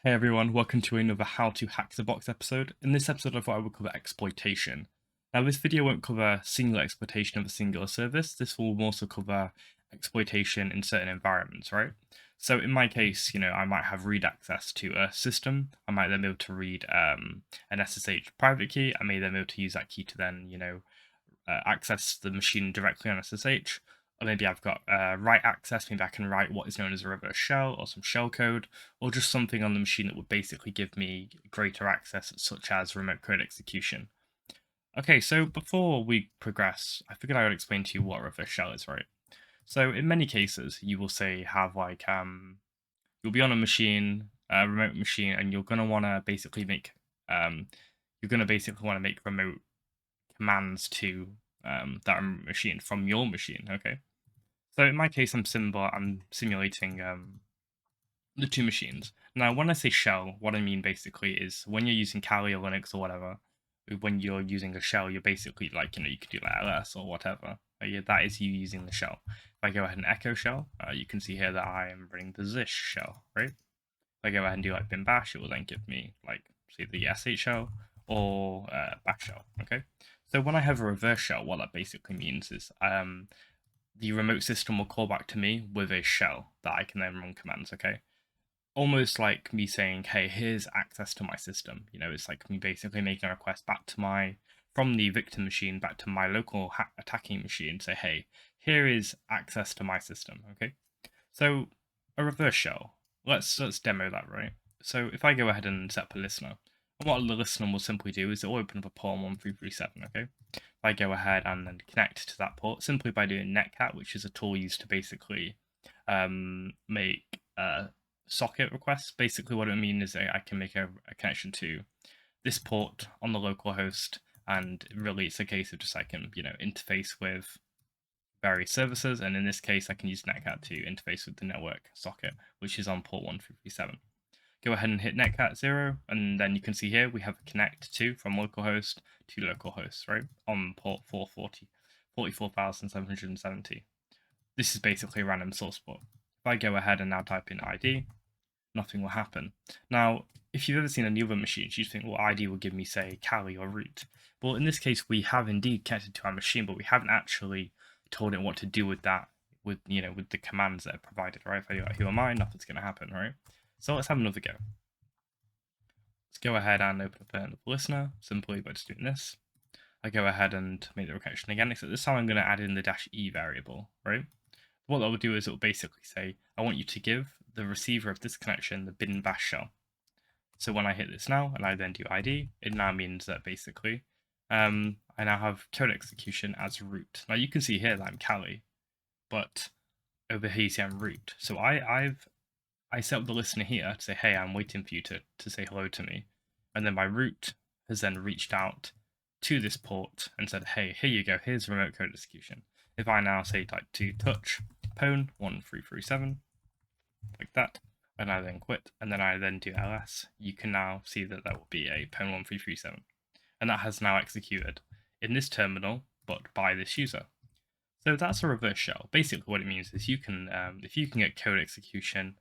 Hey everyone, welcome to another How to Hack the Box episode. In this episode I thought I would cover exploitation. Now this video won't cover single exploitation of a singular service, this will also cover exploitation in certain environments, right? So in my case, I might have read access to a system, I might then be able to read an SSH private key, I may then be able to use that key to then, access the machine directly on SSH. Or maybe I've got write access, maybe I can write what is known as a reverse shell or some shell code, or just something on the machine that would basically give me greater access, such as remote code execution. Okay, so before we progress, I figured I would explain to you what a reverse shell is, right? So in many cases, you will say have you'll be on a machine, a remote machine, and you're gonna want to basically make remote commands to that machine from your machine. Okay, so in my case, I'm simulating the two machines. Now, when I say shell, what I mean basically is when you're using Kali or Linux or whatever, when you're using a shell, you're basically like, you could do like ls or whatever. Yeah, that is you using the shell. If I go ahead and echo shell, you can see here that I am running the zish shell, right? If I go ahead and do like bin bash, it will then give me like, say, the sh shell or bash shell, okay? So when I have a reverse shell, what that basically means is the remote system will call back to me with a shell that I can then run commands, okay? Almost like me saying, hey, here's access to my system. It's like me basically making a request back to from the victim machine back to my local attacking machine, say, hey, here is access to my system, okay? So a reverse shell, let's demo that, right? So if I go ahead and set up a listener, and what the listener will simply do is it will open up a port 1337, okay? If I go ahead and then connect to that port simply by doing netcat, which is a tool used to basically make socket requests. Basically what it means is I can make a connection to this port on the local host, and really it's a case of just I can interface with various services, and in this case I can use netcat to interface with the network socket, which is on port 1337. Go ahead and hit netcat 0, and then you can see here we have a connect to from localhost to localhost, right, on port 440, 44,770. This is basically a random source port. If I go ahead and now type in ID, nothing will happen. Now, if you've ever seen any other machines, you'd think, well, ID will give me, say, Kali or root. Well, in this case, we have indeed connected to our machine, but we haven't actually told it what to do with that, with the commands that are provided, right? If I do like, who am I, nothing's going to happen, right? So let's have another go. Let's go ahead and open up another listener, simply by just doing this. I go ahead and make the connection again, except this time I'm going to add in the -e variable, right? What that will do is it will basically say, I want you to give the receiver of this connection the bin bash shell. So when I hit this now, and I then do ID, it now means that basically I now have code execution as root. Now you can see here that I'm Kali, but over here you see I'm root. So I set up the listener here to say, hey, I'm waiting for you to say hello to me. And then my root has then reached out to this port and said, hey, here you go, here's remote code execution. If I now say type to touch pwn 1337, like that, and I then quit, and then I then do ls, you can now see that will be a pwn 1337. And that has now executed in this terminal, but by this user. So that's a reverse shell. Basically what it means is you can, if you can get code execution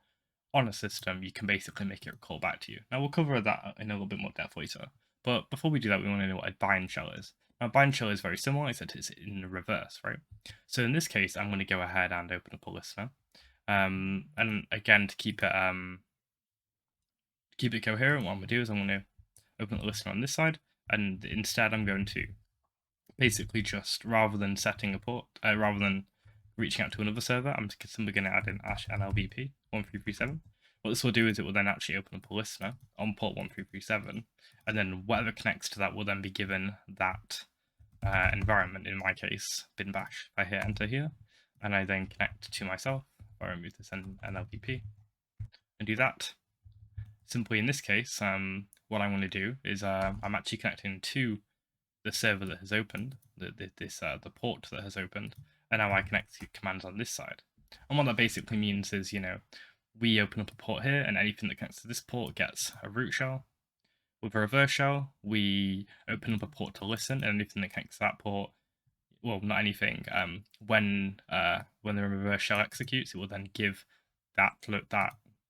on a system, you can basically make it call back to you. Now we'll cover that in a little bit more depth later. But before we do that, we want to know what a bind shell is. Now, bind shell is very similar, except it's in the reverse, right? So in this case, I'm going to go ahead and open up a listener. And again, to keep it coherent, what I'm going to do is I'm going to open the listener on this side, and instead I'm going to basically just, rather than setting a port, rather than reaching out to another server, I'm simply going to add in #nlbp 1337. What this will do is it will then actually open up a listener on port 1337, and then whatever connects to that will then be given that environment, in my case, bin bash. If I hit enter here, and I then connect to myself, if I remove this nlbp, and do that, simply in this case, what I want to do is I'm actually connecting to the server that has opened, the port that has opened, and now I connect to commands on this side. And what that basically means is, we open up a port here, and anything that connects to this port gets a root shell. With a reverse shell, we open up a port to listen, and anything that connects to that port, well, not anything. When the reverse shell executes, it will then give that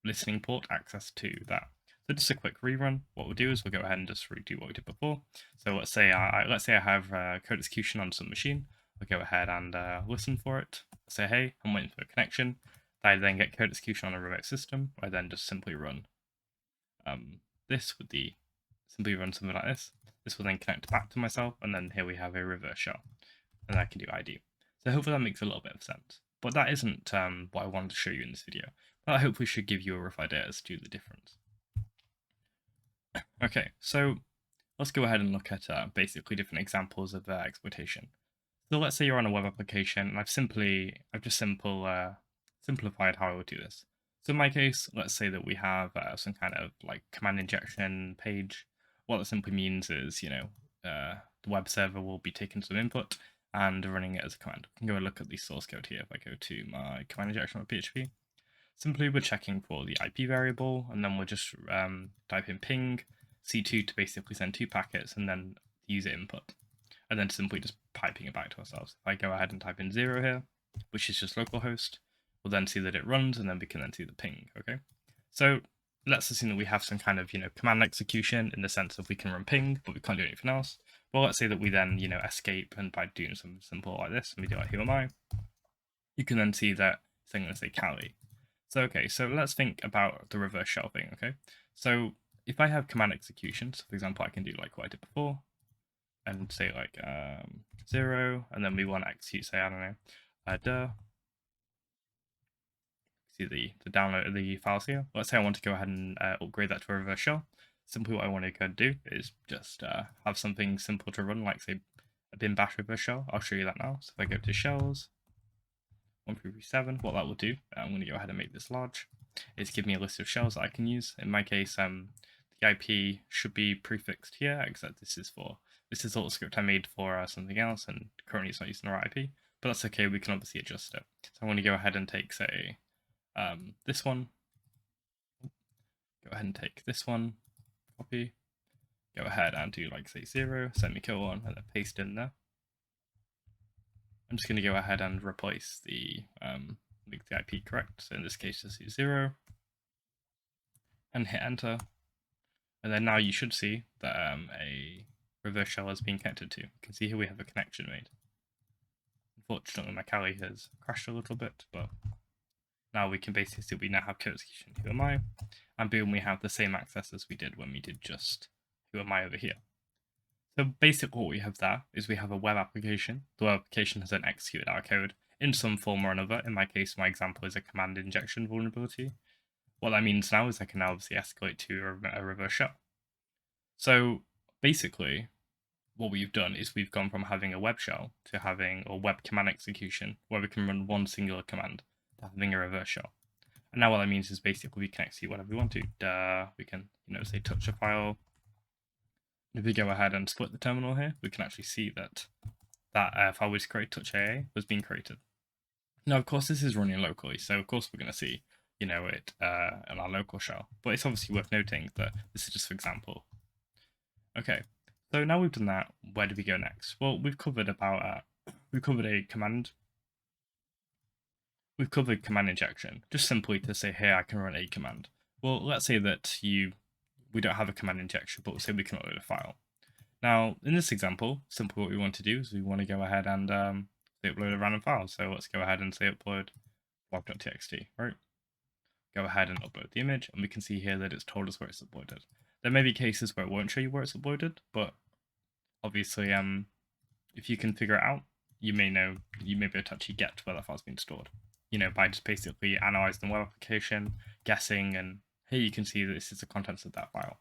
listening port access to that So just a quick rerun. What we'll do is we'll go ahead and just redo what we did before. So let's say I have code execution on some machine. I'll go ahead and listen for it. Say, hey, I'm waiting for a connection. I then get code execution on a remote system. I then just simply run this with the simply run something like this. This will then connect back to myself, and then here we have a reverse shell, and I can do ID. So hopefully that makes a little bit of sense. But that isn't what I wanted to show you in this video. That hopefully should give you a rough idea as to the difference. Okay, so let's go ahead and look at basically different examples of exploitation. So let's say you're on a web application, and I've just simplified how I would do this. So in my case, let's say that we have some kind of like command injection page. What that simply means is, the web server will be taking some input and running it as a command. I can go and look at the source code here. If I go to my command injection of PHP, simply we're checking for the IP variable, and then we'll just type in ping C2 to basically send 2 packets, and then user input, and then simply just piping it back to ourselves. If I go ahead and type in 0 here, which is just localhost, we'll then see that it runs, and then we can then see the ping. Okay, so let's assume that we have some kind of command execution in the sense of we can run ping, but we can't do anything else. Well, let's say that we then escape, and by doing something simple like this, and we do like who am I, you can then see that it's going to say Cali. So okay, so let's think about the reverse shell thing. Okay, so if I have command execution, so for example, I can do like what I did before, and say like 0, and then we want to execute, say, I don't know, see the download the files here. Let's say I want to go ahead and upgrade that to a reverse shell. Simply what I want to go do is just have something simple to run, like say a bin bash reverse shell. I'll show you that now. So if I go to shells 1337, what that will do, I'm going to go ahead and make this large, is give me a list of shells that I can use. In my case, the IP should be prefixed here, except this is a little script I made for something else, and currently it's not using the right IP, but that's okay, we can obviously adjust it. So I'm going to go ahead and take, say, this one, go ahead and take this one, copy, go ahead and do like say 0, semicolon, and then paste in there. I'm just going to go ahead and replace make the IP correct. So in this case, just use 0 and hit enter. And then now you should see that a reverse shell has been connected to. You can see here we have a connection made. Unfortunately, my Kali has crashed a little bit, but now we can basically see we now have code execution who am I, and boom, we have the same access as we did when we did just who am I over here. So basically what we have there is we have a web application. The web application has then executed our code in some form or another. In my case, my example is a command injection vulnerability. What that means now is I can now obviously escalate to a reverse shell. So basically what we've done is we've gone from having a web shell to having a web command execution where we can run one singular command to having a reverse shell. And now what that means is basically we can execute whatever we want to. We can, say touch a file. If we go ahead and split the terminal here, we can actually see that file we just created, touch AA, was being created. Now, of course, this is running locally, so of course we're going to see, it in our local shell. But it's obviously worth noting that this is just for example. Okay, so now we've done that, where do we go next? Well, we've covered command injection, just simply to say, hey, I can run a command. Well, let's say that we don't have a command injection, but we'll say we can upload a file. Now, in this example, simply what we want to do is we want to go ahead and say upload a random file. So let's go ahead and say upload log.txt, right? Go ahead and upload the image, and we can see here that it's told us where it's uploaded. There may be cases where it won't show you where it's uploaded, but obviously, if you can figure it out, you may be able to actually get where that file's been stored. By just basically analyzing the web application, guessing, and here you can see that this is the contents of that file.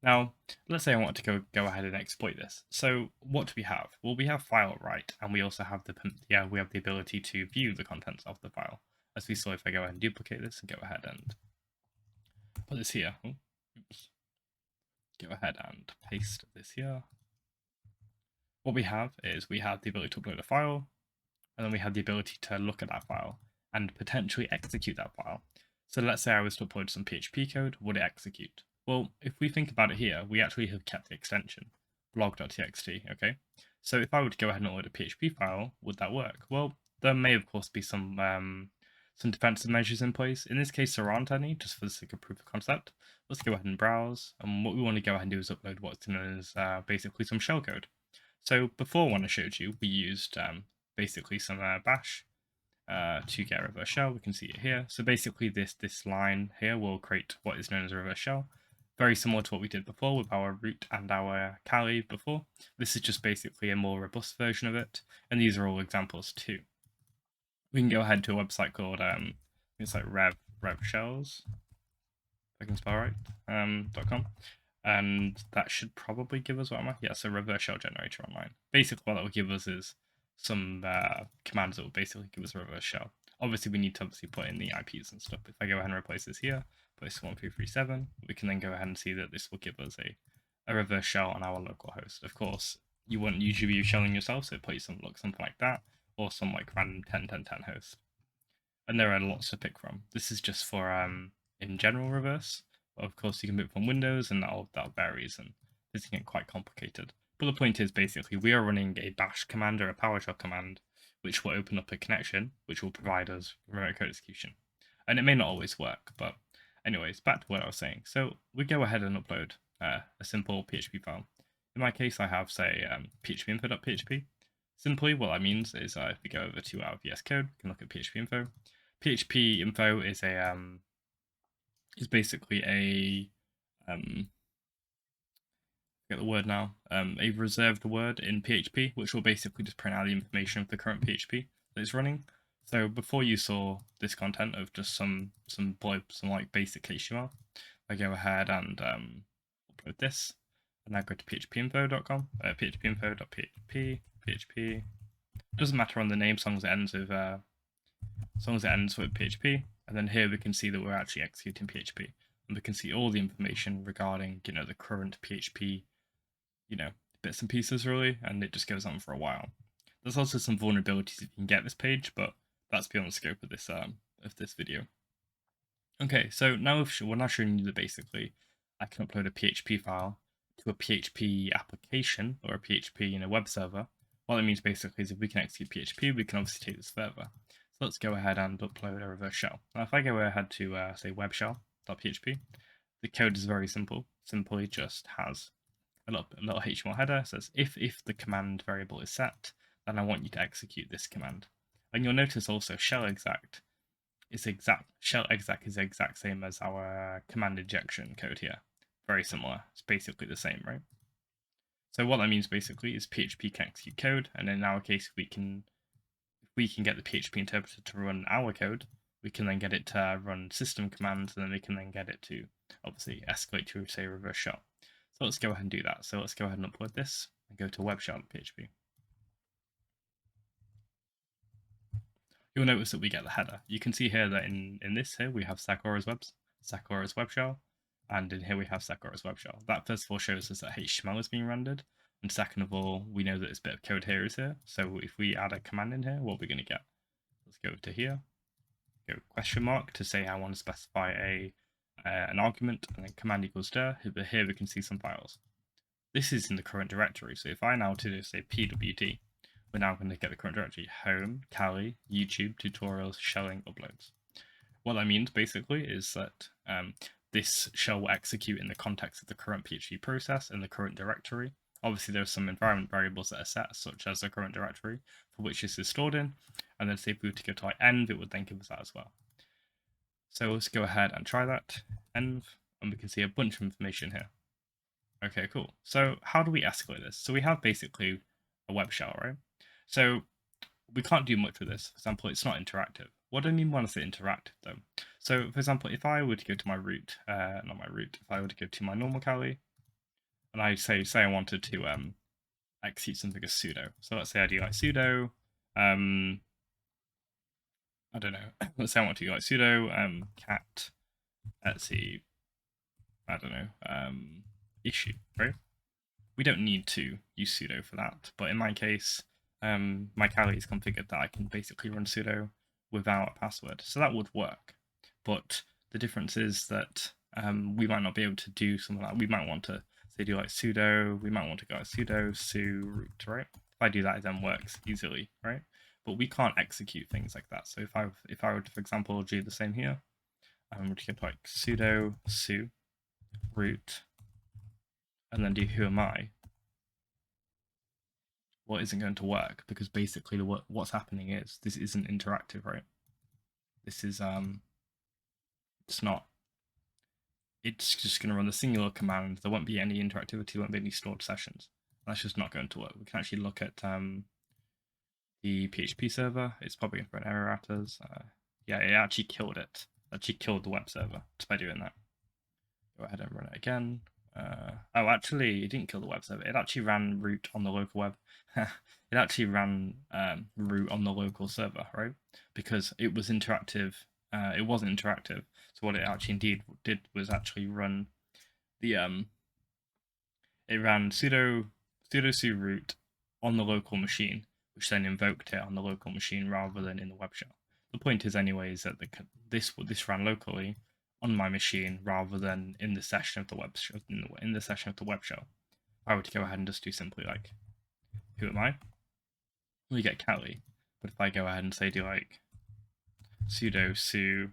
Now, let's say I want to go ahead and exploit this. So what do we have? Well, we have file write, and we also have the ability to view the contents of the file. As we saw, if I go ahead and duplicate this and go ahead and put this here. Oops. Go ahead and paste this here. What we have is we have the ability to upload a file, and then we have the ability to look at that file and potentially execute that file. So let's say I was to upload some PHP code, would it execute? Well, if we think about it here, we actually have kept the extension, blog.txt, okay? So if I were to go ahead and upload a PHP file, would that work? Well, there may of course be some some defensive measures in place. In this case, there aren't any, just for the sake of proof of concept. Let's go ahead and browse. And what we want to go ahead and do is upload what's known as basically some shellcode. So before, when I showed you, we used basically some bash to get a reverse shell. We can see it here. So basically this line here will create what is known as a reverse shell. Very similar to what we did before with our root and our Kali before. This is just basically a more robust version of it. And these are all examples too. We can go ahead to a website called it's like revshells, if I can spell right, .com. And that should probably give us what am I? Yeah, so reverse shell generator online. Basically what that will give us is some commands that will basically give us a reverse shell. Obviously we need to put in the IPs and stuff. If I go ahead and replace this here, place 1337, we can then go ahead and see that this will give us a reverse shell on our local host. Of course, you wouldn't usually be shelling yourself, so please look something like that, or some like random 10-10-10 host. And there are lots to pick from. This is just for in general reverse. Of course, you can move from Windows, and that varies, and this can get quite complicated. But the point is, basically, we are running a bash command or a PowerShell command, which will open up a connection, which will provide us remote code execution. And it may not always work, but anyways, back to what I was saying. So we go ahead and upload a simple PHP file. In my case, I have, say, phpinfo.php. Simply, what that means is if we go over to our VS Code, we can look at PHP info. PHP info is basically a get the word now, a reserved word in PHP, which will basically just print out the information of the current PHP that is running. So before you saw this content of just some like basic HTML, I go ahead and upload this, and I go to phpinfo.com, phpinfo.php, php. Doesn't matter on the name, as long as it ends with PHP, and then here we can see that we're actually executing PHP, and we can see all the information regarding the current PHP bits and pieces really, and it just goes on for a while. There's also some vulnerabilities if you can get this page, but that's beyond the scope of this video. Okay, so now we're now showing you that basically I can upload a PHP file to a PHP application or a PHP web server. What that means basically is if we can execute PHP, we can obviously take this further. So let's go ahead and upload a reverse shell. Now if I go ahead to say webshell.php, the code is very simple. Simply just has a little HTML header. Says if the command variable is set, then I want you to execute this command. And you'll notice also shell exec is the exact same as our command injection code here. Very similar. It's basically the same, right? So what that means basically is PHP can execute code, and in our case, if we can get the PHP interpreter to run our code, we can then get it to run system commands, and then we can then get it to obviously escalate to say reverse shell. So let's go ahead and do that. So let's go ahead and upload this and go to webshell.php. You'll notice that we get the header. You can see here that in this here we have Sakura's web shell, and in here we have Sakura's web shell. That first of all shows us that HTML is being rendered, and second of all, we know that this bit of code here is here. So if we add a command in here, what we're going to get? Let's go to here, go question mark to say I want to specify an argument, and then command equals dir. Here we can see some files. This is in the current directory. So if I now to say pwd, we're now going to get the current directory: home, Kali, YouTube, tutorials, shelling, uploads. What that means basically is that this shell will execute in the context of the current PHP process in the current directory. Obviously, there are some environment variables that are set, such as the current directory for which this is stored in. And then say if we were to go to like env, it would then give us that as well. So let's go ahead and try that, env, and we can see a bunch of information here. Okay, cool. So how do we escalate this? So we have basically a web shell, right? So we can't do much with this. For example, it's not interactive. What do I mean when I say interactive though? So for example, if I were to go to my root, not my root, if I were to go to my normal Kali, and I say I wanted to execute something as sudo. So let's say I do like sudo, I don't know, let's say I want to do like sudo cat etsy, I don't know, issue, right? We don't need to use sudo for that, but in my case, my Kali is configured that I can basically run sudo without a password, so that would work. But the difference is that we might not be able to do something like we might want to say do like sudo. We might want to go like sudo su root, right? If I do that, it then works easily, right? but we can't execute things like that. So if I were to, for example, do the same here, I'm going to get like sudo su root and then do who am I, well, it isn't going to work because basically what's happening is this isn't interactive, right? This is it's not. It's just going to run the singular command. There won't be any interactivity. There won't be any stored sessions. That's just not going to work. We can actually look at the PHP server. It's probably going to throw an error at us. Yeah, it actually killed it. It actually killed the web server just by doing that. Go ahead and run it again. Oh, actually, it didn't kill the web server. It actually ran root on the local web. It actually ran root on the local server, right? Because it was interactive. It wasn't interactive. So what it actually indeed did was actually run the it ran sudo su root on the local machine, which then invoked it on the local machine rather than in the web shell. The point is, anyway, is that this ran locally on my machine rather than in the session of the web shell. In the session of the web shell, if I were to go ahead and just do simply like, who am I? We get Kali. But if I go ahead and say do like sudo su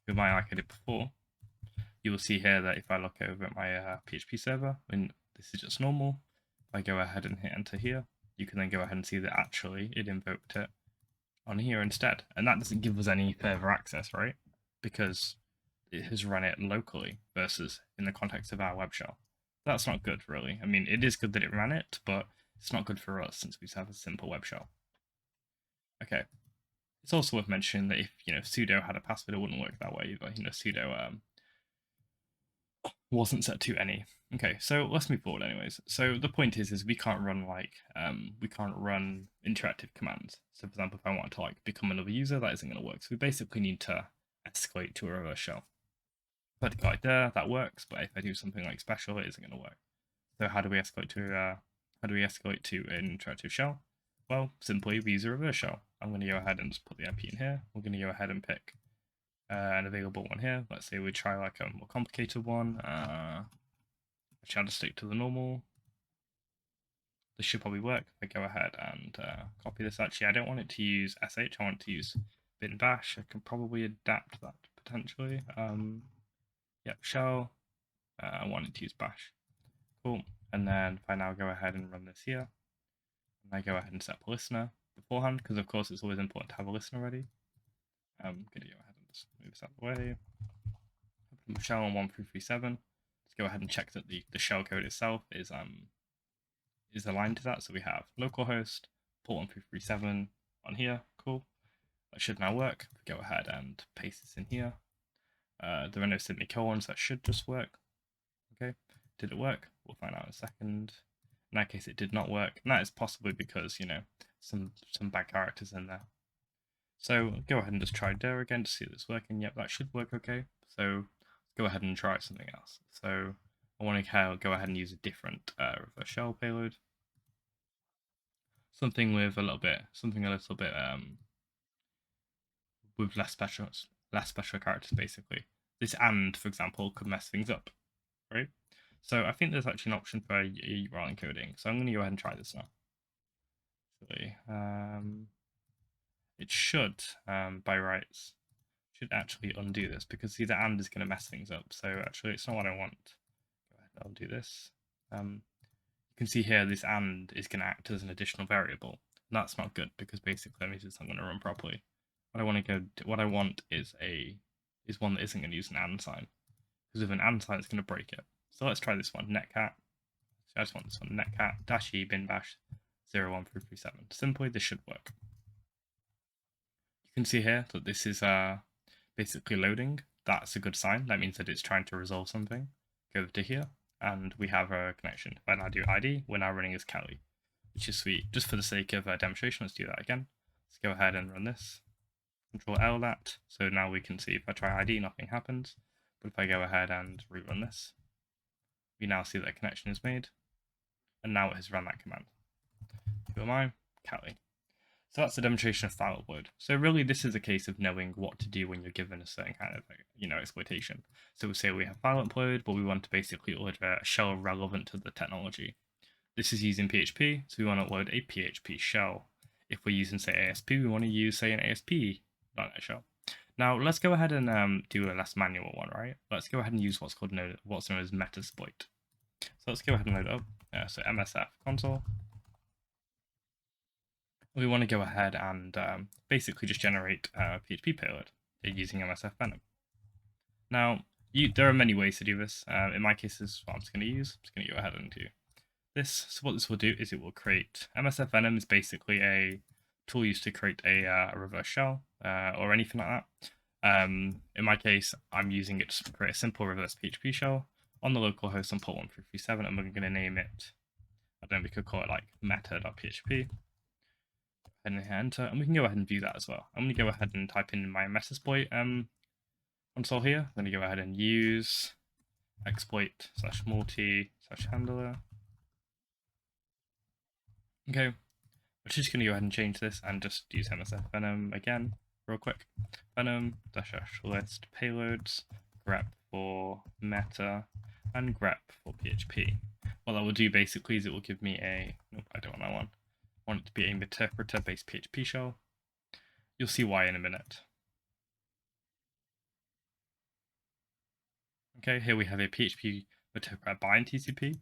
who am I like I did before, you will see here that if I look over at my PHP server, and this is just normal, if I go ahead and hit enter here, you can then go ahead and see that actually it invoked it on here instead. And that doesn't give us any further access, right? Because it has run it locally versus in the context of our web shell. That's not good, really. I mean, it is good that it ran it, but it's not good for us since we have a simple web shell. Okay. It's also worth mentioning that if sudo had a password, it wouldn't work that way either. Sudo wasn't set to any. Okay, so let's move forward anyways. So the point is we can't run we can't run interactive commands. So for example, if I want to become another user, that isn't going to work. So we basically need to escalate to a reverse shell. If I go like there, that works, but if I do something like special, it isn't going to work. So how do we escalate to an interactive shell? Well, simply we use a reverse shell. I'm going to go ahead and just put the IP in here. We're going to go ahead and pick an available one here. Let's say we try like a more complicated one. I'll just stick to the normal. This should probably work. If I go ahead and copy this. Actually, I don't want it to use sh. I want it to use bin bash. I can probably adapt that potentially. Yep, shell. I want it to use bash. Cool. And then if I now go ahead and run this here, and I go ahead and set up a listener beforehand, because of course it's always important to have a listener ready. I'm going to go ahead and just move this out of the way. Shell on 1337. Let's go ahead and check that the shell code itself is aligned to that. So we have localhost, port 1337 on here. Cool. That should now work. If we go ahead and paste this in here. There are no semicolons. That should just work. Okay. Did it work? We'll find out in a second. In that case, it did not work. And that is possibly because, some bad characters in there. So go ahead and just try dir again to see if it's working. Yep, that should work okay. So go ahead and try something else. So I want to go ahead and use a different reverse shell payload. Something a little bit with less special characters basically. This and, for example, could mess things up, right? So I think there's actually an option for URL encoding. So I'm going to go ahead and try this now. It should, by rights, should actually undo this because see the and is going to mess things up. So actually, it's not what I want. Go ahead, I'll do this. You can see here this and is going to act as an additional variable. And that's not good because basically that means it's not going to run properly. What I want is one that isn't going to use an and sign because with an and sign it's going to break it. So let's try this one, netcat. So I just want this one, netcat -e bin bash 01337. Simply, this should work. You can see here that this is basically loading. That's a good sign. That means that it's trying to resolve something. Go over to here, and we have a connection. If I now do ID, we're now running as Kali, which is sweet. Just for the sake of demonstration, let's do that again. Let's go ahead and run this. Control L that. So now we can see if I try ID, nothing happens. But if I go ahead and rerun this, we now see that a connection is made. And now it has run that command. Who am I? Kali. So that's a demonstration of file upload. So really this is a case of knowing what to do when you're given a certain kind of exploitation. So we say we have file upload, but we want to basically order a shell relevant to the technology. This is using PHP, so we want to upload a PHP shell. If we're using, say, ASP, we want to use, say, an ASP.NET shell. Now, let's go ahead and do a less manual one, right? Let's go ahead and use what's known as Metasploit. So let's go ahead and load it up. So MSF console. We want to go ahead and basically just generate a PHP payload using MSF Venom. Now, there are many ways to do this. In my case, this is what I'm just going to use. I'm just going to go ahead and do this. So what this will do is it will create MSF Venom is basically a tool used to create a reverse shell or anything like that. In my case, I'm using it to create a simple reverse PHP shell on the local host on port 1337, and we're going to name it, I don't know, we could call it like meta.php. And hit enter, and we can go ahead and view that as well. I'm going to go ahead and type in my Metasploit console here. I'm going to go ahead and use exploit/multi/handler. Okay, we're just going to go ahead and change this and just use MSF Venom again, real quick. Venom-list payloads, grep for meta, and grep for PHP. What that will do basically is it will give me a, nope, I don't want that one. I want it to be a meterpreter based PHP shell. You'll see why in a minute. Okay, here we have a PHP meterpreter bind TCP.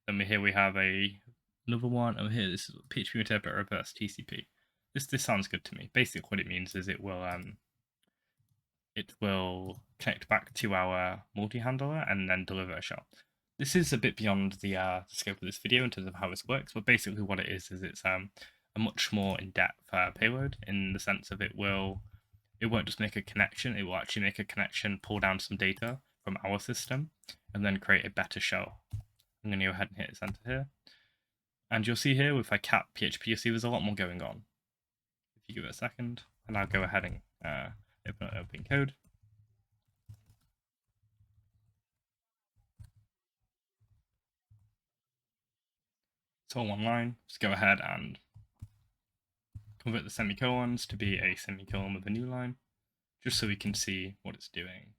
Then here we have another one. Oh, here this is PHP meterpreter reverse TCP. This sounds good to me. Basically, what it means is it will connect back to our multi-handler and then deliver a shell. This is a bit beyond the scope of this video in terms of how this works, but basically what it is it's a much more in-depth payload in the sense of it won't just make a connection, it will actually make a connection, pull down some data from our system, and then create a better shell. I'm going to go ahead and hit enter here. And you'll see here, if I cap PHP, you'll see there's a lot more going on. If you give it a second, and I'll go ahead and open code. It's all one line. Just go ahead and convert the semicolons to be a semicolon with a new line, just so we can see what it's doing.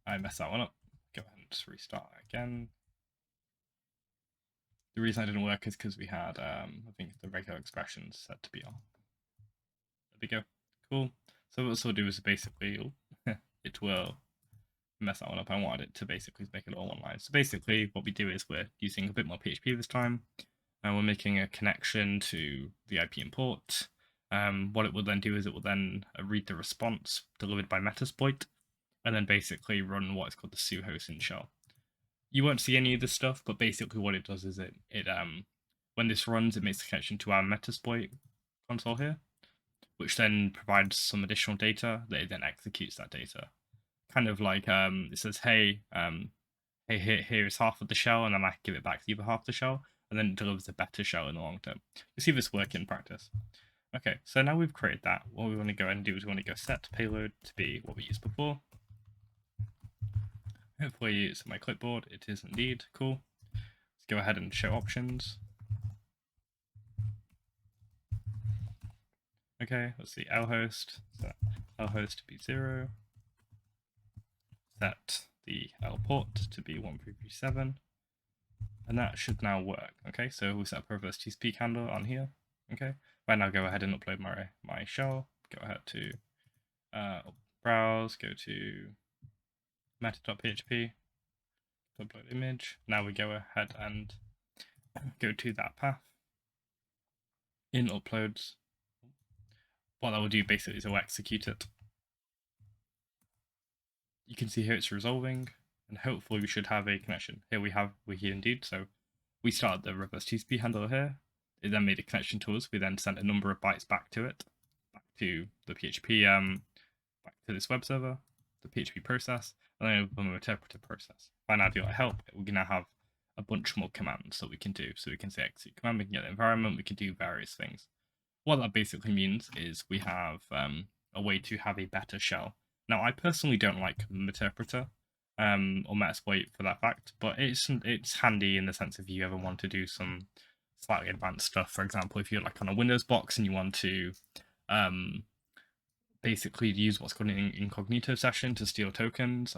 I messed that one up. Go ahead and just restart again. The reason I didn't work is because we had, I think, the regular expressions set to be on. There we go. Cool. So what this will do is basically, it will mess that one up. I wanted it to basically make it all one line. So basically what we do is we're using a bit more PHP this time, and we're making a connection to the IP import. What it will then do is it will then read the response delivered by Metasploit, and then basically run what is called the su hosting shell. You won't see any of this stuff, but basically what it does is it when this runs, it makes a connection to our Metasploit console here, which then provides some additional data that it then executes that data. Kind of like it says, hey, here is half of the shell, and then I give it back to the other half of the shell, and then it delivers a better shell in the long term. You see this work in practice. Okay, so now we've created that. What we want to go ahead and do is we want to go set payload to be what we used before. Hopefully it's my clipboard. It is indeed. Cool. Let's go ahead and show options. Okay, let's see. lhost. Set lhost to be 0. Set the L port to be 1337. And that should now work. Okay, so we'll set up a reverse TCP handler on here. Okay, right now go ahead and upload my shell. Go ahead to browse, go to meta.php, upload image. Now we go ahead and go to that path in uploads. What that will do basically is it will execute it. You can see here it's resolving, and hopefully we should have a connection. Here we here indeed. So we started the reverse TCP handler here. It then made a connection to us. We then sent a number of bytes back to it, back to the PHP, back to this web server, the PHP process, and then open the interpreter process. If I now do like help, we're gonna have a bunch more commands that we can do. So we can say execute command, we can get the environment, we can do various things. What that basically means is we have a way to have a better shell. Now, I personally don't like meterpreter or Metasploit for that fact, but it's handy in the sense if you ever want to do some slightly advanced stuff. For example, if you're like on a Windows box and you want to basically use what's called an incognito session to steal tokens,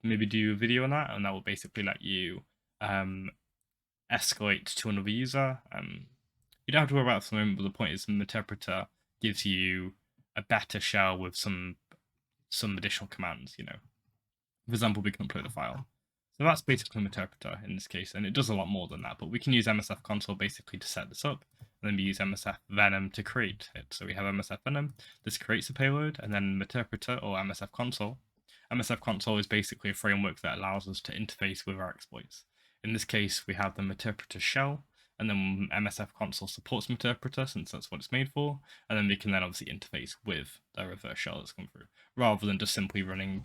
maybe do a video on that, and that will basically let you escalate to another user You don't have to worry about it for the moment, but the point is the meterpreter gives you a better shell with some additional commands, For example, we can upload a file. So that's basically meterpreter in this case, and it does a lot more than that, but we can use MSF console basically to set this up, and then we use MSF Venom to create it. So we have MSF Venom, this creates a payload, and then meterpreter or MSF console. MSF console is basically a framework that allows us to interface with our exploits. In this case, we have the meterpreter shell, and then MSF console supports meterpreter since that's what it's made for, and then we can then obviously interface with the reverse shell that's come through, rather than just simply running,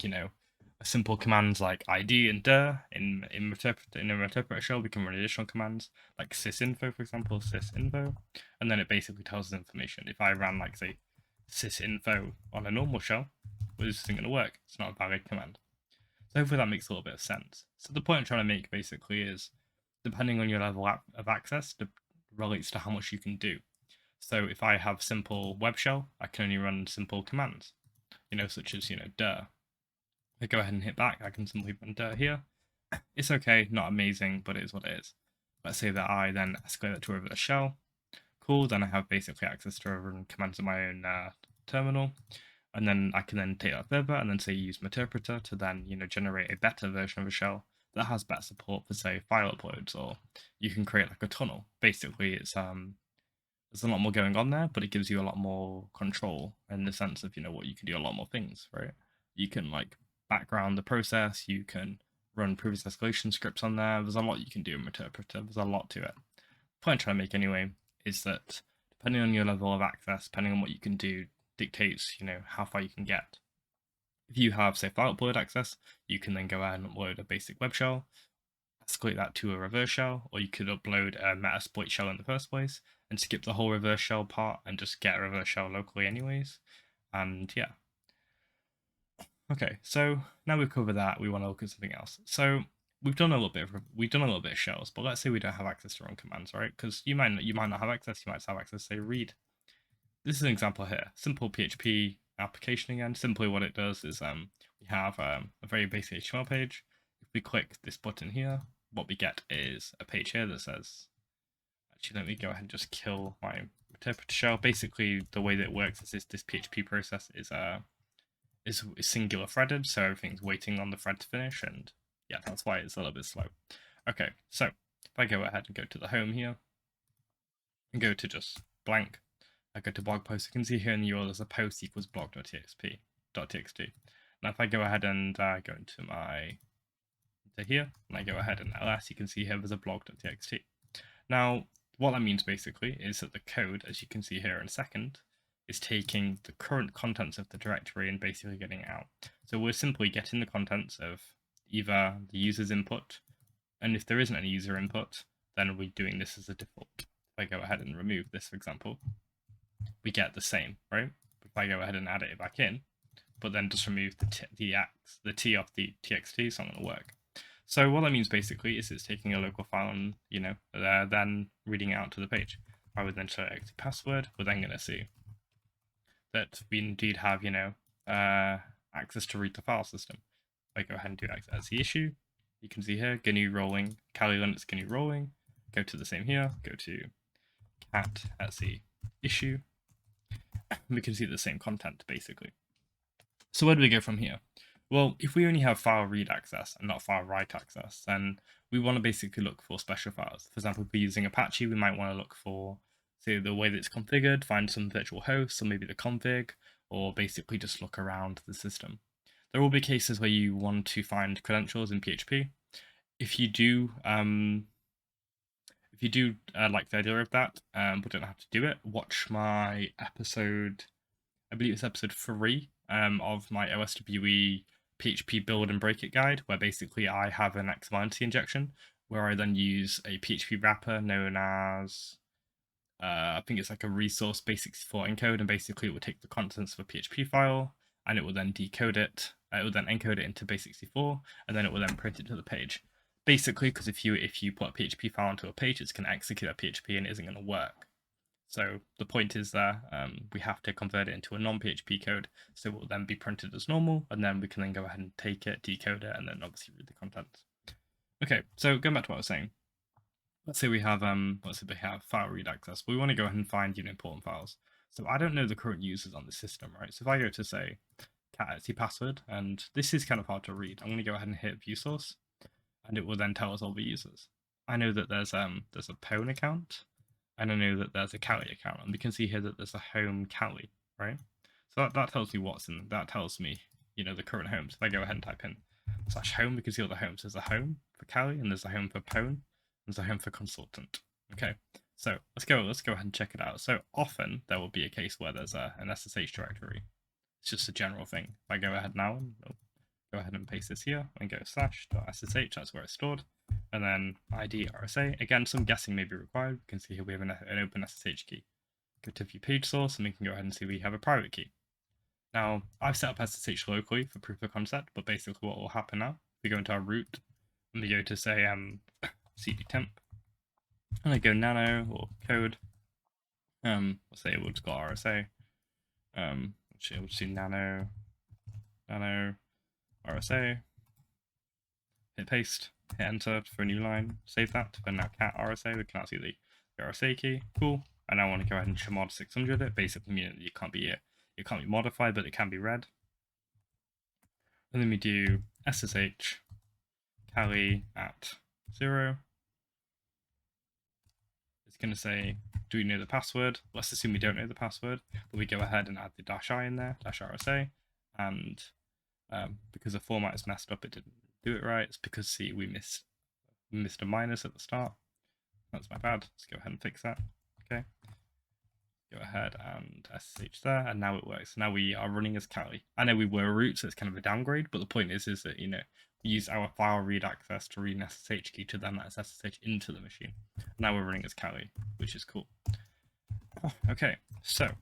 simple commands like id and dir in a meterpreter shell. We can run additional commands like sysinfo, for example, sysinfo, and then it basically tells us information. If I ran like say sysinfo on a normal shell, well, this isn't going to work. It's not a valid command. So hopefully that makes a little bit of sense. So the point I'm trying to make basically is, depending on your level of access, relates to how much you can do. So if I have simple web shell, I can only run simple commands, such as dir. I go ahead and hit back, I can simply run dir here. It's okay, not amazing, but it is what it is. Let's say that I then escalate that to a shell. Cool, then I have basically access to run commands in my own terminal. And then I can then take that further and then say use meterpreter to then, generate a better version of a shell that has better support for say file uploads, or you can create like a tunnel. Basically, it's there's a lot more going on there, but it gives you a lot more control in the sense of, what you can do a lot more things, right? You can like background the process, you can run previous escalation scripts on there. There's a lot you can do in meterpreter. There's a lot to it. The point I'm trying to make anyway is that depending on your level of access, depending on what you can do, dictates, how far you can get. If you have, say, file upload access, you can then go ahead and upload a basic web shell, escalate that to a reverse shell, or you could upload a metasploit shell in the first place and skip the whole reverse shell part and just get a reverse shell locally anyways. And yeah. Okay, so now we've covered that, we want to look at something else. So we've done a little bit of shells, but let's say we don't have access to run commands, right? Because you might not have access. You might have access, say, read. This is an example here. Simple PHP application again. Simply what it does is we have a very basic HTML page. If we click this button here, what we get is a page here that says, actually, let me go ahead and just kill my interpreter shell. Basically, the way that it works is this PHP process is singular threaded, so everything's waiting on the thread to finish, and yeah, that's why it's a little bit slow. Okay, so if I go ahead and go to the home here, and go to just blank, I go to blog post, you can see here in the URL there's a post equals blog.txt. Now if I go ahead and go into here, and I go ahead and ls, you can see here there's a blog.txt. Now, what that means basically is that the code, as you can see here in a second, is taking the current contents of the directory and basically getting it out. So we're simply getting the contents of either the user's input, and if there isn't any user input, then we're doing this as a default. If I go ahead and remove this, for example, we get the same, right? If I go ahead and add it back in, but then just remove the t off the txt, it's not going to work. So what that means basically is it's taking a local file and, then reading it out to the page. I would then select the password, we're then going to see that we indeed have, access to read the file system. If I go ahead and do as the issue, you can see here, GNU rolling, Kali Linux GNU rolling, go to the same here, go to cat as the issue, we can see the same content basically. So where do we go from here? Well, if we only have file read access and not file write access, then we want to basically look for special files. For example, if we're using Apache, we might want to look for, say, the way that it's configured, find some virtual hosts, or maybe the config, or basically just look around the system. There will be cases where you want to find credentials in PHP. If you do like the idea of that, but don't have to do it, watch my episode, I believe it's episode 3 of my OSWE PHP build and break it guide, where basically I have an externality injection where I then use a PHP wrapper known as I think it's like a resource base64 encode, and basically it will take the contents of a PHP file and it will then decode it. It will then encode it into base64, and then it will then print it to the page. Basically, because if you put a PHP file onto a page, it's going to execute a PHP and it isn't going to work. So the point is there, we have to convert it into a non-PHP code, so it will then be printed as normal, and then we can then go ahead and take it, decode it, and then obviously read the contents. Okay, so going back to what I was saying. let's say we have file read access. We want to go ahead and find important files. So I don't know the current users on the system, right? So if I go to say cat password, and this is kind of hard to read, I'm going to go ahead and hit view source, and it will then tell us all the users. I know that there's a Pwn account, and I know that there's a Kali account, and we can see here that there's a home Kali, right? So that tells me what's in. That tells me the current homes. If I go ahead and type in /home, we can see all the homes. There's a home for Kali, and there's a home for Pwn, there's a home for consultant. Okay, so let's go ahead and check it out. So often there will be a case where there's an SSH directory. It's just a general thing. If I go ahead now and go ahead and paste this here and go /.ssh, that's where it's stored, and then ID RSA. Again, some guessing may be required. You can see here we have an open SSH key. Go to view page source, and we can go ahead and see we have a private key. Now, I've set up SSH locally for proof of concept, but basically what will happen now, if we go into our root, and we go to say cd temp, and I go nano or code, let's say we'll just go RSA, we'll just do nano RSA, hit paste, hit enter for a new line, save that, and now cat RSA, we can now see the RSA key, cool, and I want to go ahead and chmod 600 it, basically meaning that it can't be modified, but it can be read. And then we do SSH Kali at 0. It's going to say, do we know the password? Let's assume we don't know the password, but we go ahead and add the -i in there, -rsa, and because the format is messed up, it didn't do it right. It's because, see, we missed a minus at the start. That's my bad. Let's go ahead and fix that. Okay. Go ahead and SSH there, and now it works. Now we are running as Kali. I know we were root, so it's kind of a downgrade, but the point is that, we use our file read access to read an SSH key to then let us SSH into the machine. Now we're running as Kali, which is cool. Okay, so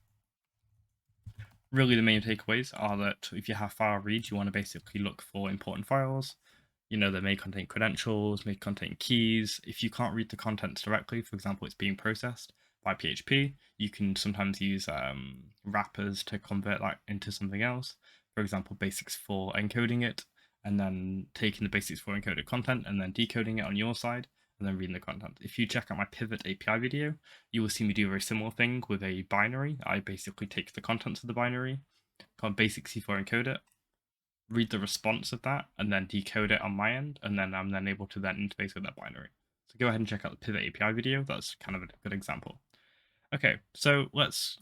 really the main takeaways are that if you have file reads, you want to basically look for important files. They may contain credentials, may contain keys. If you can't read the contents directly, for example, it's being processed by PHP, you can sometimes use wrappers to convert that into something else. For example, basics4 encoding it, and then taking the basics4 encoded content and then decoding it on your side, and then reading the content. If you check out my pivot API video, you will see me do a very similar thing with a binary. I basically take the contents of the binary, called basics4 encode it, read the response of that, and then decode it on my end, and then I'm then able to then interface with that binary. So go ahead and check out the pivot API video. That's kind of a good example. Okay, so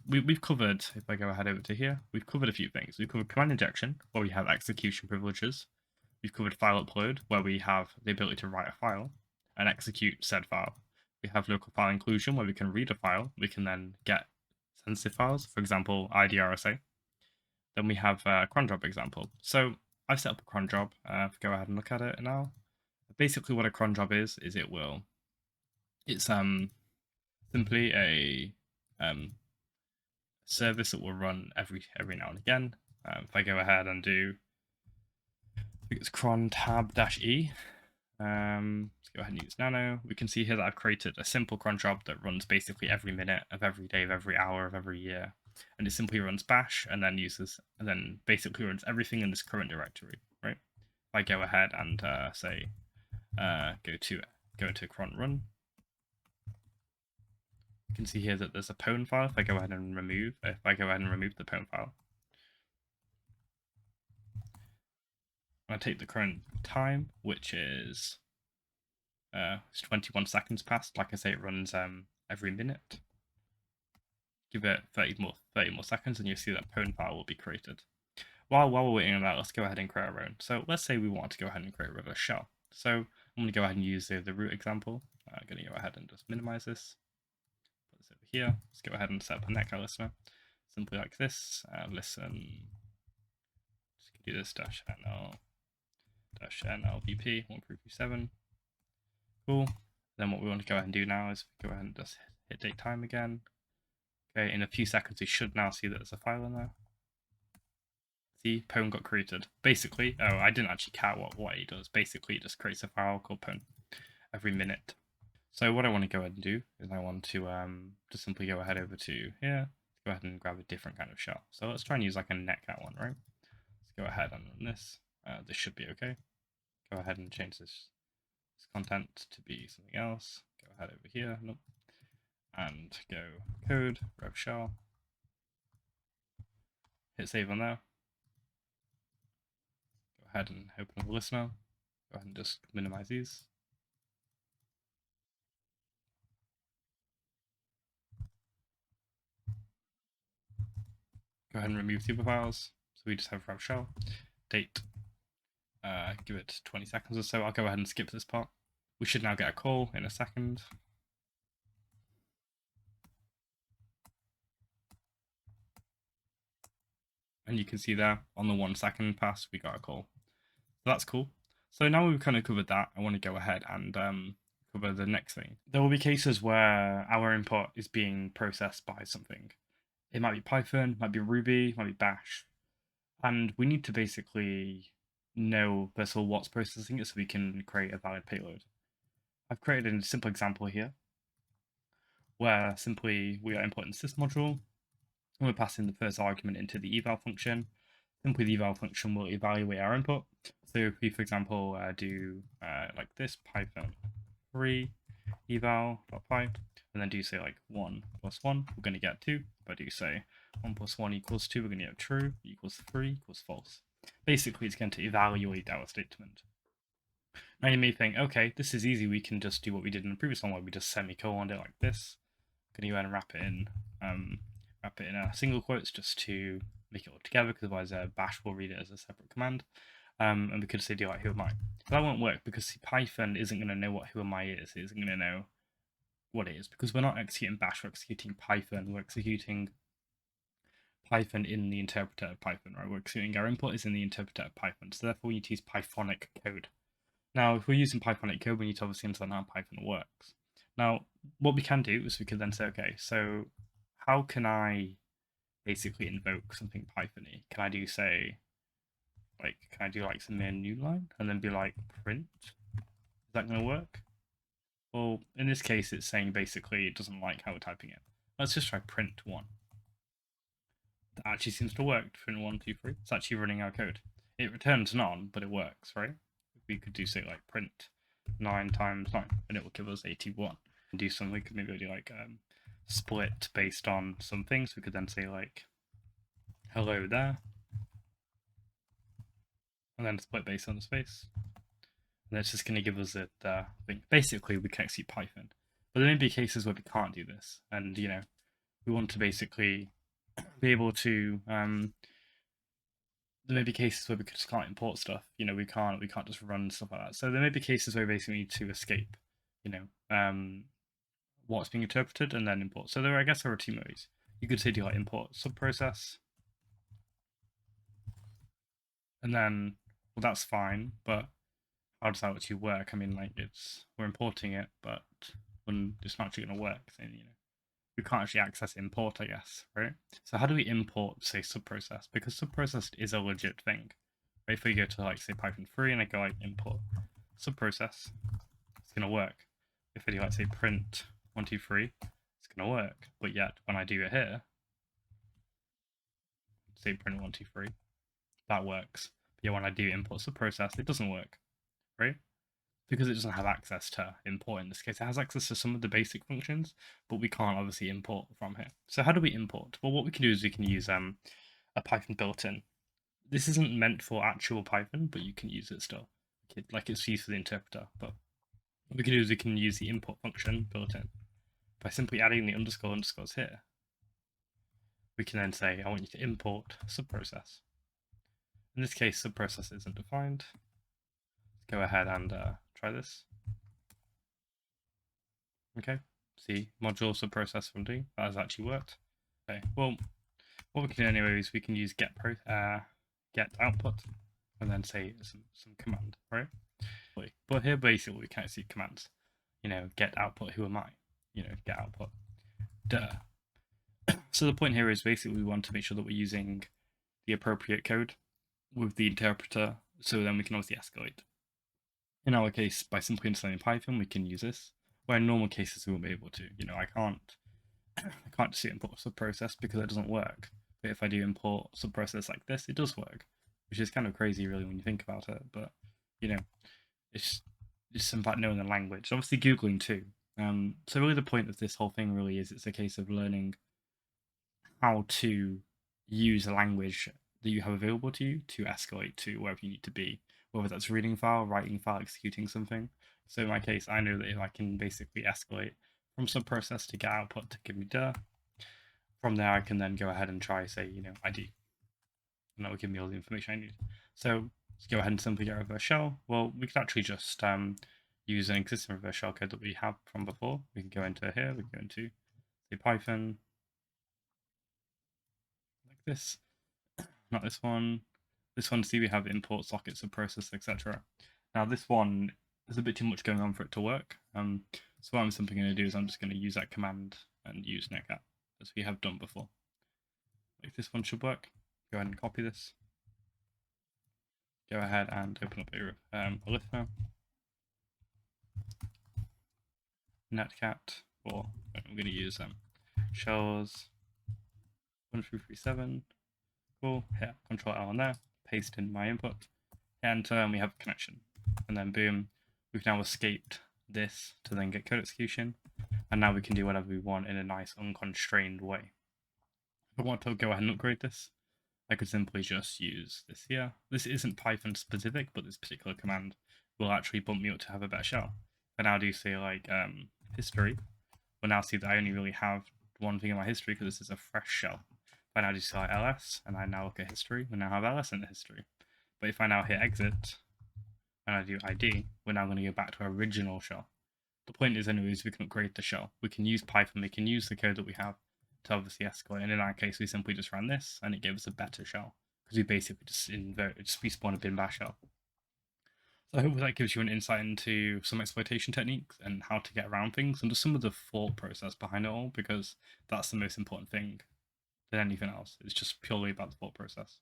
we've covered, if I go ahead over to here, we've covered a few things. We've covered command injection, where we have execution privileges. We've covered file upload, where we have the ability to write a file and execute said file. We have local file inclusion, where we can read a file. We can then get sensitive files, for example, IDRSA. Then we have a cron job example. So I've set up a cron job. Go ahead and look at it now. Basically, what a cron job is it's simply a service that will run every now and again. If I go ahead and do, I think it's cron tab-e. Let's go ahead and use nano. We can see here that I've created a simple cron job that runs basically every minute of every day of every hour of every year, and it simply runs bash and then basically runs everything in this current directory, right? If I go ahead and say go to cron run, you can see here that there's a pwn file. If I go ahead and remove the pwn file, I take the current time, which is it's 21 seconds past. Like I say, it runs every minute. Give it 30 more seconds, and you'll see that pwn file will be created. While we're waiting on that, let's go ahead and create our own. So let's say we want to go ahead and create a reverse shell. So I'm going to go ahead and use the root example. I'm going to go ahead and just minimize this. Put this over here. Let's go ahead and set up a netcat listener. Simply like this. Listen. Just do this -nl-nlvp 1337. Cool. Then what we want to go ahead and do now is go ahead and just hit date time again. Okay, in a few seconds we should now see that there's a file in there. See, pwn got created. Basically, I didn't actually count what it does. Basically, it just creates a file called pwn every minute. So what I want to go ahead and do is I want to just simply go ahead over to here. Let's go ahead and grab a different kind of shell. So let's try and use like a netcat one, right? Let's go ahead and run this. This should be okay. Go ahead and change this this content to be something else. Go ahead over here, nope, and go code, webshell, hit save on there. Go ahead and open the listener. Go ahead and just minimize these. Go ahead and remove the other files. So we just have webshell, date, give it 20 seconds or so. I'll go ahead and skip this part. We should now get a call in a second. And you can see there on the 1 second pass, we got a call. So that's cool. So now we've kind of covered that, I want to go ahead and cover the next thing. There will be cases where our input is being processed by something. It might be Python, might be Ruby, might be Bash. And we need to basically know, first of all, what's processing it so we can create a valid payload. I've created a simple example here where simply we are importing this module and we're passing the first argument into the eval function. Simply the eval function will evaluate our input. So if we, for example, do like this Python 3 eval.py and then do say like 1 plus 1, we're going to get 2. If I do say 1 plus 1 equals 2, we're going to get true, equals 3 equals false. Basically, it's going to evaluate our statement. Now you may think, okay, this is easy. We can just do what we did in the previous one where we just semicolon it like this. I'm going to go ahead and wrap it in a single quotes just to make it all together, because otherwise Bash will read it as a separate command. And we could say do like who am I. But that won't work because Python isn't going to know what who am I is. It isn't going to know what it is because we're not executing Bash, we're executing Python. We're executing Python in the interpreter of Python, right? We're executing our input is in the interpreter of Python. So therefore we need to use Pythonic code. Now, if we're using Pythonic code, we need to obviously understand how Python works. Now, what we can do is we can then say, okay, so how can I basically invoke something Python-y? Can I do, say, like, can I do like some new line and then be like print? Is that going to work? Well, in this case, it's saying basically it doesn't like how we're typing it. Let's just try print 1. That actually seems to work. Print 1, 2, 3. It's actually running our code. It returns none, but it works, right? We could do, say, like print 9 times 9, and it will give us 81. And do something, we could maybe do like split based on some things. We could then say like hello there, and then split based on the space. And that's just going to give us the thing. Basically, we can execute Python. But there may be cases where we can't do this, and you know, we want to basically be able to. There may be cases where we just can't import stuff. You know, we can't just run stuff like that. So there may be cases where we basically need to escape. You know, what's being interpreted and then import. So I guess there are 2 ways. You could say do like import subprocess, and then well that's fine, but how does that actually work? I mean, like we're importing it, but when it's not actually going to work, then you know we can't actually access import, I guess, right? So how do we import, say, subprocess? Because subprocess is a legit thing. Right? If we go to like say Python 3 and I go like import subprocess, it's going to work. If I do like say print 1, 2, 3, it's going to work. But yet when I do it here, say print 1, 2, 3, that works. But yeah, when I do import subprocess, it doesn't work, right? Because it doesn't have access to import in this case. It has access to some of the basic functions, but we can't obviously import from here. So how do we import? Well, what we can do is we can use a Python built-in. This isn't meant for actual Python, but you can use it still. Like it's used for the interpreter. But what we can do is we can use the import function built-in. By simply adding the underscores here, we can then say, I want you to import subprocess. In this case, subprocess isn't defined. Let's go ahead and try this. Okay, see, module subprocess from D, that has actually worked. Okay, well, what we can do anyway is we can use get output and then say some command, right? But here basically we can't see commands. You know, get output, who am I? You know, get output. Duh. So the point here is basically we want to make sure that we're using the appropriate code with the interpreter, so then we can obviously escalate. In our case, by simply installing Python, we can use this. Where in normal cases we won't be able to. You know, I can't just import subprocess because it doesn't work. But if I do import subprocess like this, it does work, which is kind of crazy really when you think about it. But you know, it's just about knowing the language. Obviously, Googling too. So really, the point of this whole thing really is it's a case of learning how to use a language that you have available to you to escalate to wherever you need to be, whether that's reading file, writing file, executing something. So in my case, I know that if I can basically escalate from some process to get output to give me dir, from there I can then go ahead and try, say, ID, and that will give me all the information I need. So let's go ahead and simply get a reverse shell. Well, we could actually just use an existing reverse shell code that we have from before. We can go into here, we can go into say Python, like this. Not this one. This one, see, we have import sockets of process, etc. Now this one, there's a bit too much going on for it to work. So what I'm simply going to do is I'm just going to use that command and use netcat, as we have done before. Like this one should work. Go ahead and copy this. Go ahead and open up a list now. Netcat, or I'm going to use shells 1337. Cool. Hit Control L on there. Paste in my input. And we have a connection. And then boom, we've now escaped this to then get code execution. And now we can do whatever we want in a nice unconstrained way. If I want to go ahead and upgrade this, I could simply just use this here. This isn't Python specific, but this particular command will actually bump me up to have a better shell. If I now do say like history, we'll now see that I only really have one thing in my history because this is a fresh shell. If I now do say like ls, and I now look at history, we now have ls in the history. But if I now hit exit, and I do ID, we're now going to go back to our original shell. The point is anyways, we can upgrade the shell. We can use Python, we can use the code that we have to obviously escalate, and in our case, we simply just ran this, and it gave us a better shell, because we basically just respawn a bin bash shell. So I hope that gives you an insight into some exploitation techniques and how to get around things, and just some of the thought process behind it all, because that's the most important thing than anything else. It's just purely about the thought process.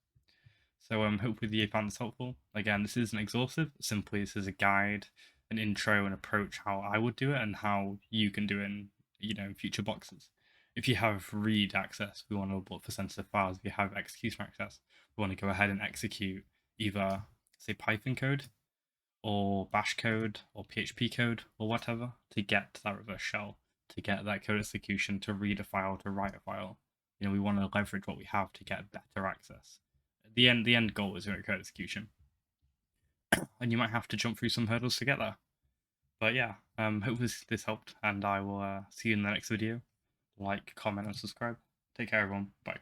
So hopefully you found this helpful. Again, this isn't exhaustive. Simply, this is a guide, an intro, an approach how I would do it and how you can do it in future boxes. If you have read access, we want to look for sensitive files. If you have execution access, we want to go ahead and execute either say Python code or Bash code or PHP code or whatever to get that reverse shell, to get that code execution, to read a file, to write a file. We want to leverage what we have to get better access. The end goal is code execution, and you might have to jump through some hurdles to get there. But yeah, hope this helped, and I will see you in the next video. Like, comment, and subscribe. Take care, everyone. Bye.